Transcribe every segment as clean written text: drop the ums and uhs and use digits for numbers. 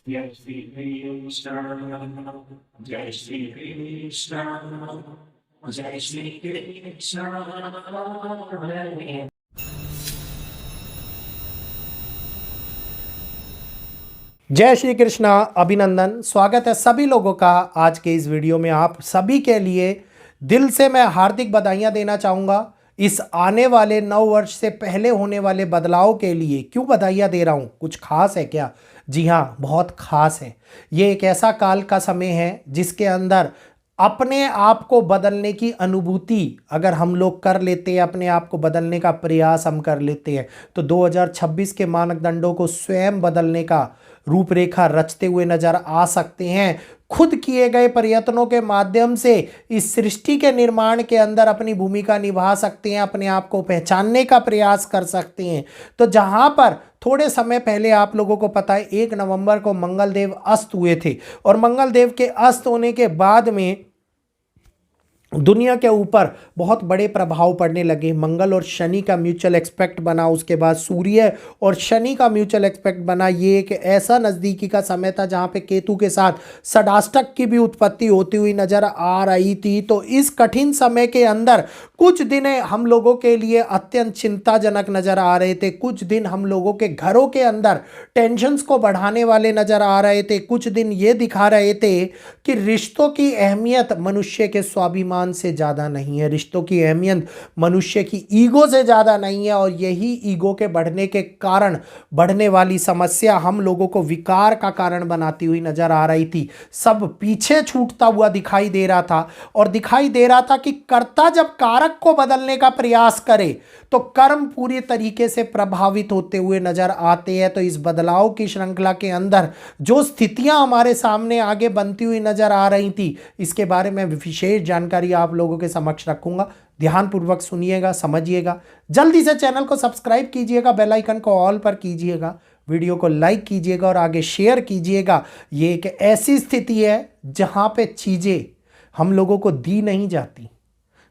जय श्री कृष्ण जय श्री कृष्ण जय श्री कृष्ण। जय श्री कृष्णा। अभिनंदन, स्वागत है सभी लोगों का आज के इस वीडियो में। आप सभी के लिए दिल से मैं हार्दिक बधाइयां देना चाहूँगा इस आने वाले नव वर्ष से पहले होने वाले बदलाव के लिए। क्यों बधाइयां दे रहा हूँ, कुछ खास है क्या? जी हाँ, बहुत खास है। ये एक ऐसा काल का समय है जिसके अंदर अपने आप को बदलने की अनुभूति अगर हम लोग कर लेते हैं, अपने आप को बदलने का प्रयास हम कर लेते हैं, तो 2026 के मानदंडों को स्वयं बदलने का रूपरेखा रचते हुए नजर आ सकते हैं। खुद किए गए प्रयत्नों के माध्यम से इस सृष्टि के निर्माण के अंदर अपनी भूमिका निभा सकते हैं, अपने आप को पहचानने का प्रयास कर सकते हैं। तो जहां पर थोड़े समय पहले आप लोगों को पता है 1 नवंबर को मंगलदेव अस्त हुए थे, और मंगलदेव के अस्त होने के बाद में दुनिया के ऊपर बहुत बड़े प्रभाव पड़ने लगे। मंगल और शनि का म्यूचुअल एक्सपेक्ट बना, उसके बाद सूर्य और शनि का म्यूचुअल एक्सपेक्ट बना। ये एक ऐसा नज़दीकी का समय था जहां पे केतु के साथ षडाष्टक की भी उत्पत्ति होती हुई नजर आ रही थी। तो इस कठिन समय के अंदर कुछ दिन हम लोगों के लिए अत्यंत चिंताजनक नजर आ रहे थे। कुछ दिन हम लोगों के घरों के अंदर टेंशन्स को बढ़ाने वाले नजर आ रहे थे। कुछ दिन ये दिखा रहे थे कि रिश्तों की अहमियत मनुष्य के स्वाभिमान से ज्यादा नहीं है, रिश्तों की अहमियत मनुष्य की ईगो से ज्यादा नहीं है। और यही ईगो के बढ़ने के कारण बढ़ने वाली समस्या हम लोगों को विकार का कारण बनाती हुई नजर आ रही थी। सब पीछे छूटता हुआ दिखाई दे रहा था, और दिखाई दे रहा था कि कर्ता जब कारक को बदलने का प्रयास करे तो कर्म पूरी तरीके से प्रभावित होते हुए नजर आते हैं। तो इस बदलाव की श्रृंखला के अंदर जो स्थितियां हमारे सामने आगे बनती हुई नजर आ रही थी, इसके बारे में विशेष जानकारी आप लोगों के समक्ष रखूंगा। ध्यानपूर्वक सुनिएगा, समझिएगा। जल्दी से चैनल को सब्सक्राइब कीजिएगा, बेल आइकन को ऑल पर कीजिएगा, वीडियो को लाइक कीजिएगा और आगे शेयर कीजिएगा। ये एक ऐसी स्थिति है जहां पे चीजें हम लोगों को दी नहीं जाती,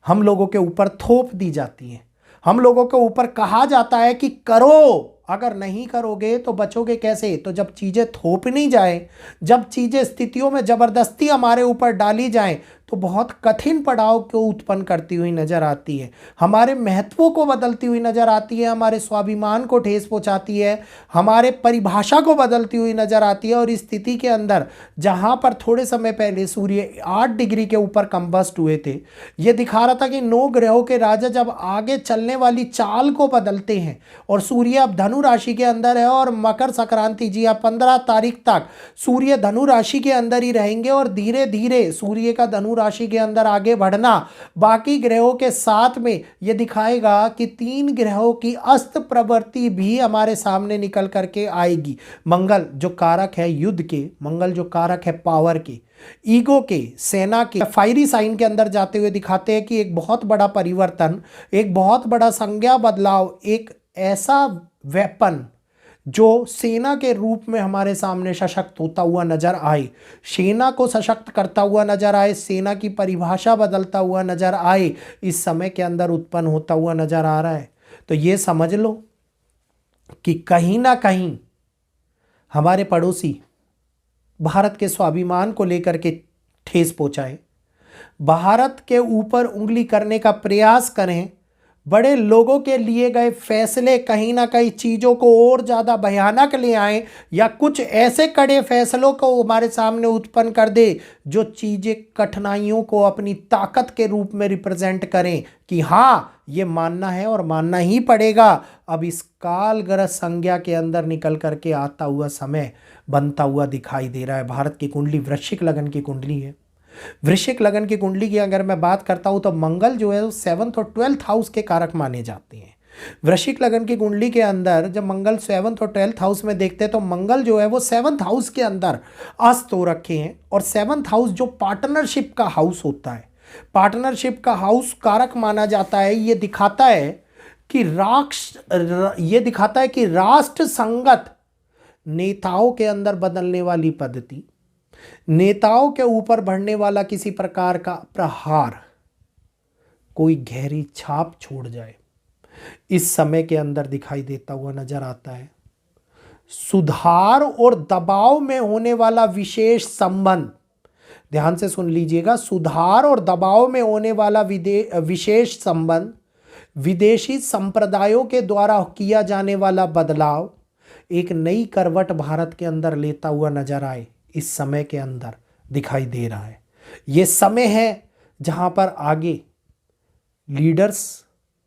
हम लोगों के ऊपर थोप दी जाती हैं। हम लोगों के ऊपर कहा जाता है कि करो, अगर नहीं करोगे तो बचोगे कैसे? तो जब चीजें थोप नहीं जाए, जब चीजें स्थितियों में जबरदस्ती हमारे ऊपर डाली जाएं, तो बहुत कठिन पड़ाव को उत्पन्न करती हुई नजर आती है, हमारे महत्वों को बदलती हुई नजर आती है, हमारे स्वाभिमान को ठेस पहुंचाती है, हमारे परिभाषा को बदलती हुई नजर आती है। और इस स्थिति के अंदर जहां पर थोड़े समय पहले सूर्य 8 डिग्री के ऊपर कंबस्ट हुए थे, यह दिखा रहा था कि 9 ग्रहों के राजा जब आगे चलने वाली चाल को बदलते हैं, और सूर्य अब धनु राशि के अंदर है, और मकर संक्रांति, जी हाँ, 15 तारीख तक सूर्य धनु राशि के अंदर ही रहेंगे। और धीरे धीरे सूर्य का धनु राशि के अंदर आगे बढ़ना बाकी ग्रहों के साथ में यह दिखाएगा कि 3 ग्रहों की अस्त प्रवृत्ति भी हमारे सामने निकल करके आएगी। मंगल जो कारक है युद्ध के, मंगल जो कारक है पावर के, ईगो के, सेना के, फायरी साइन के अंदर जाते हुए दिखाते हैं कि एक बहुत बड़ा परिवर्तन, एक बहुत बड़ा संज्ञा बदलाव, एक ऐसा वेपन जो सेना के रूप में हमारे सामने सशक्त होता हुआ नजर आए, सेना को सशक्त करता हुआ नजर आए, सेना की परिभाषा बदलता हुआ नजर आए, इस समय के अंदर उत्पन्न होता हुआ नजर आ रहा है। तो ये समझ लो कि कहीं ना कहीं हमारे पड़ोसी भारत के स्वाभिमान को लेकर के ठेस पहुंचाए, भारत के ऊपर उंगली करने का प्रयास करें, बड़े लोगों के लिए गए फैसले कहीं ना कहीं चीज़ों को और ज़्यादा भयानक ले आए, या कुछ ऐसे कड़े फैसलों को हमारे सामने उत्पन्न कर दे जो चीज़ें कठिनाइयों को अपनी ताकत के रूप में रिप्रेजेंट करें कि हाँ, ये मानना है और मानना ही पड़ेगा। अब इस कालग्रह संज्ञा के अंदर निकल करके आता हुआ समय बनता हुआ दिखाई दे रहा है। भारत की कुंडली वृश्चिक लगन की कुंडली है। वृश्चिक लगन की कुंडली की अगर मैं बात करता हूं तो मंगल जो है वो 7th और 12th हाउस के कारक माने जाते हैं। वृश्चिक लगन की कुंडली के अंदर जब मंगल 7th और 12th हाउस में देखते हैं तो मंगल जो है वो 7th हाउस के अंदर अस्त हो रखे हैं। और 7th हाउस जो पार्टनरशिप का हाउस होता है, पार्टनरशिप का हाउस कारक माना जाता है। ये दिखाता है कि राष्ट्र संगत नेताओं के अंदर बदलने वाली पद्धति, नेताओं के ऊपर बढ़ने वाला किसी प्रकार का प्रहार कोई गहरी छाप छोड़ जाए, इस समय के अंदर दिखाई देता हुआ नजर आता है। सुधार और दबाव में होने वाला विशेष संबंध, ध्यान से सुन लीजिएगा, सुधार और दबाव में होने वाला विशेष संबंध, विदेशी संप्रदायों के द्वारा किया जाने वाला बदलाव एक नई करवट भारत के अंदर लेता हुआ नजर आए, इस समय के अंदर दिखाई दे रहा है। ये समय है जहां पर आगे लीडर्स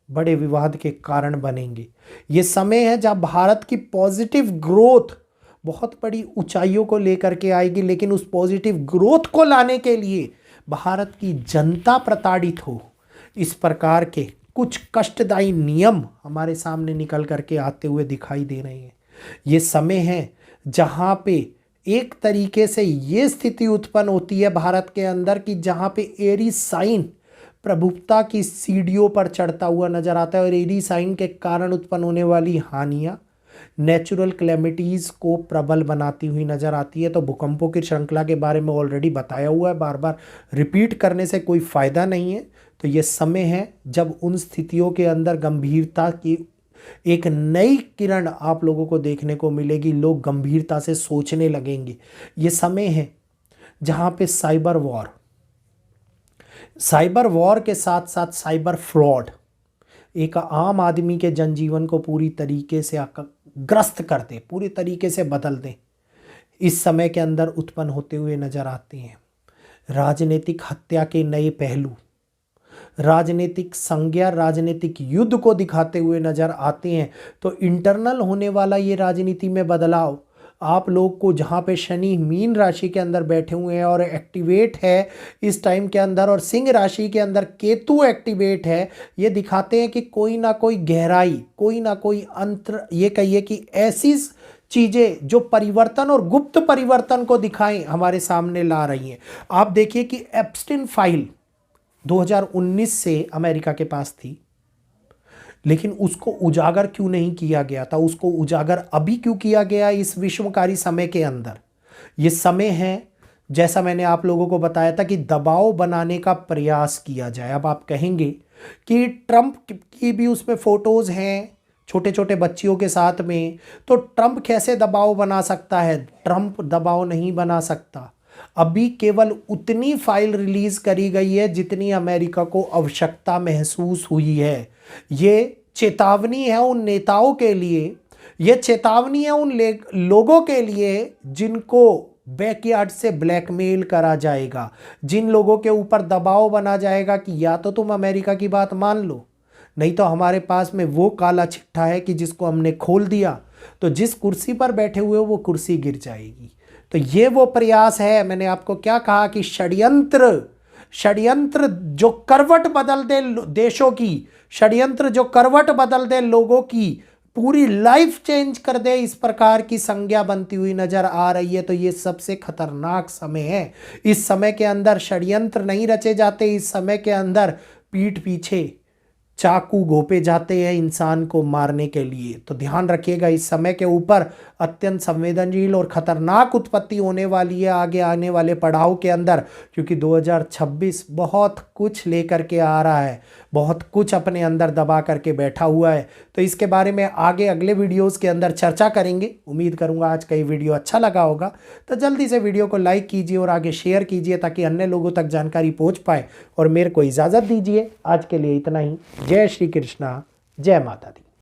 बड़े विवाद के कारण बनेंगे। ये समय है जहां भारत की पॉजिटिव ग्रोथ बहुत बड़ी ऊंचाइयों को लेकर के आएगी, लेकिन उस पॉजिटिव ग्रोथ को लाने के लिए भारत की जनता प्रताड़ित हो, इस प्रकार के कुछ कष्टदायी नियम हमारे सामने निकल करके आते हुए दिखाई दे रहे हैं। ये समय है जहां पे एक तरीके से ये स्थिति उत्पन्न होती है भारत के अंदर कि जहां पे एरी साइन प्रभुत्ता की सीढ़ियों पर चढ़ता हुआ नजर आता है, और एरी साइन के कारण उत्पन्न होने वाली हानियां नेचुरल क्लेमिटीज़ को प्रबल बनाती हुई नजर आती है। तो भूकंपों की श्रृंखला के बारे में ऑलरेडी बताया हुआ है, बार बार रिपीट करने से कोई फ़ायदा नहीं है। तो ये समय है जब उन स्थितियों के अंदर गंभीरता की एक नई किरण आप लोगों को देखने को मिलेगी, लोग गंभीरता से सोचने लगेंगे। ये समय है जहां पे साइबर वॉर के साथ साथ साइबर फ्रॉड एक आम आदमी के जनजीवन को पूरी तरीके से ग्रस्त कर दे, पूरी तरीके से बदल दे, इस समय के अंदर उत्पन्न होते हुए नजर आते हैं। राजनीतिक हत्या के नए पहलू, राजनीतिक संज्ञा, राजनीतिक युद्ध को दिखाते हुए नजर आते हैं। तो इंटरनल होने वाला ये राजनीति में बदलाव आप लोग को, जहाँ पे शनि मीन राशि के अंदर बैठे हुए हैं और एक्टिवेट है इस टाइम के अंदर, और सिंह राशि के अंदर केतु एक्टिवेट है, ये दिखाते हैं कि कोई ना कोई गहराई, कोई ना कोई अंतर, ये कहिए कि ऐसी चीज़ें जो परिवर्तन और गुप्त परिवर्तन को दिखाएं हमारे सामने ला रही हैं। आप देखिए कि एप्स्टीन फाइल 2019 से अमेरिका के पास थी, लेकिन उसको उजागर क्यों नहीं किया गया था, उसको उजागर अभी क्यों किया गया इस विषमकारी समय के अंदर। ये समय है, जैसा मैंने आप लोगों को बताया था, कि दबाव बनाने का प्रयास किया जाए। अब आप कहेंगे कि ट्रंप की भी उसमें फोटोज़ हैं छोटे छोटे बच्चियों के साथ में, तो ट्रंप कैसे दबाव बना सकता है? ट्रंप दबाव नहीं बना सकता। अभी केवल उतनी फाइल रिलीज करी गई है जितनी अमेरिका को आवश्यकता महसूस हुई है। ये चेतावनी है उन नेताओं के लिए, ये चेतावनी है उन लोगों के लिए जिनको बैकयार्ड से ब्लैकमेल करा जाएगा, जिन लोगों के ऊपर दबाव बना जाएगा कि या तो तुम अमेरिका की बात मान लो, नहीं तो हमारे पास में वो काला चिट्ठा है कि जिसको हमने खोल दिया तो जिस कुर्सी पर बैठे हुए हो वो कुर्सी गिर जाएगी। तो ये वो प्रयास है। मैंने आपको क्या कहा कि षड्यंत्र जो करवट बदल दे देशों की, षड्यंत्र जो करवट बदल दे लोगों की, पूरी लाइफ चेंज कर दे, इस प्रकार की संज्ञा बनती हुई नजर आ रही है। तो ये सबसे खतरनाक समय है। इस समय के अंदर षड्यंत्र नहीं रचे जाते, इस समय के अंदर पीठ पीछे चाकू घोंपे जाते हैं इंसान को मारने के लिए। तो ध्यान रखिएगा, इस समय के ऊपर अत्यंत संवेदनशील और खतरनाक उत्पत्ति होने वाली है आगे आने वाले पड़ाव के अंदर, क्योंकि 2026 बहुत कुछ लेकर के आ रहा है, बहुत कुछ अपने अंदर दबा करके बैठा हुआ है। तो इसके बारे में आगे अगले वीडियोस के अंदर चर्चा करेंगे। उम्मीद करूंगा आज का ये वीडियो अच्छा लगा होगा, तो जल्दी से वीडियो को लाइक कीजिए और आगे शेयर कीजिए ताकि अन्य लोगों तक जानकारी पहुंच पाए। और मेरे को इजाज़त दीजिए, आज के लिए इतना ही। जय श्री कृष्णा, जय माता दी।